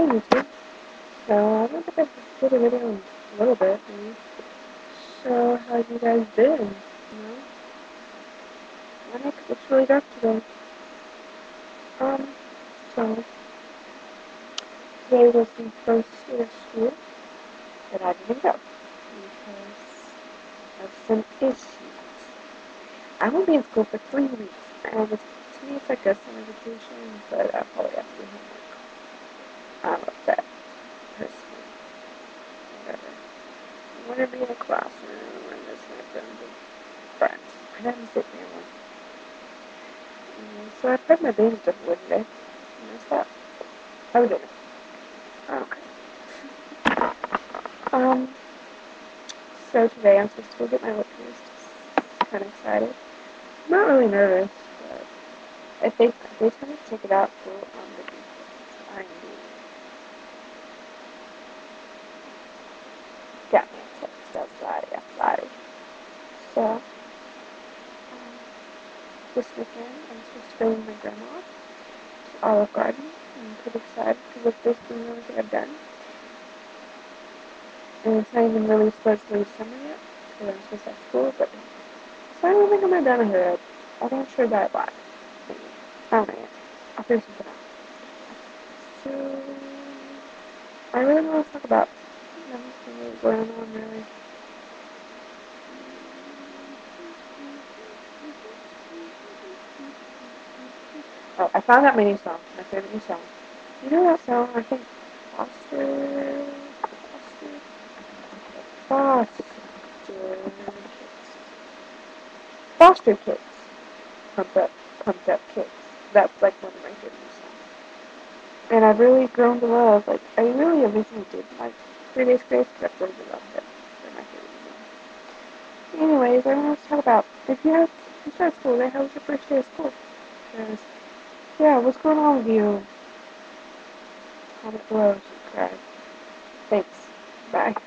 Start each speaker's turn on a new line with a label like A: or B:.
A: Hey YouTube. So I don't think I've did a video in a little bit, maybe. So how you guys been? My neck looks really dark today. Um, so today was the first day of school that I didn't go because of some issues. I won't be in school for 3 weeks, and to me it's like a summer vacation, but I'll probably have to do homework. I'm upset, personally. Whatever. I want to be in a classroom and just my friends and friends. I never sit family. So I put my baby stuff away today. You missed that? How we doing? Okay. Um, so today I'm supposed to go get my lip pierced. Kind of excited. I'm not really nervous, but if they tell me to take it out, so I'm going to be I am got me a text outside. So, this weekend I'm supposed to go with my grandma to Olive Garden. I'm pretty excited because it's basically the only thing I've done. And it's not even really supposed to be summer yet, because I'm supposed to have school, but so I don't think I'm gonna done with it. I'm not sure about that. I don't know yet. I'll figure something out. So, I really don't want to talk about nothing really going on, really. Oh, I found out my new song, my favorite new song. You know that song? I think Foster Foster Kids. Pumped up kids. That's like one of my favorite songs. And I've really grown to love, like, I really originally did like 3 Days Grace, but I've grown to love it. They're my favorite songs. Anyways, I want to talk about, if you start school today, how was your first day of school? Because, yeah, what's going on with you? Comment below, subscribe. Thanks. Bye.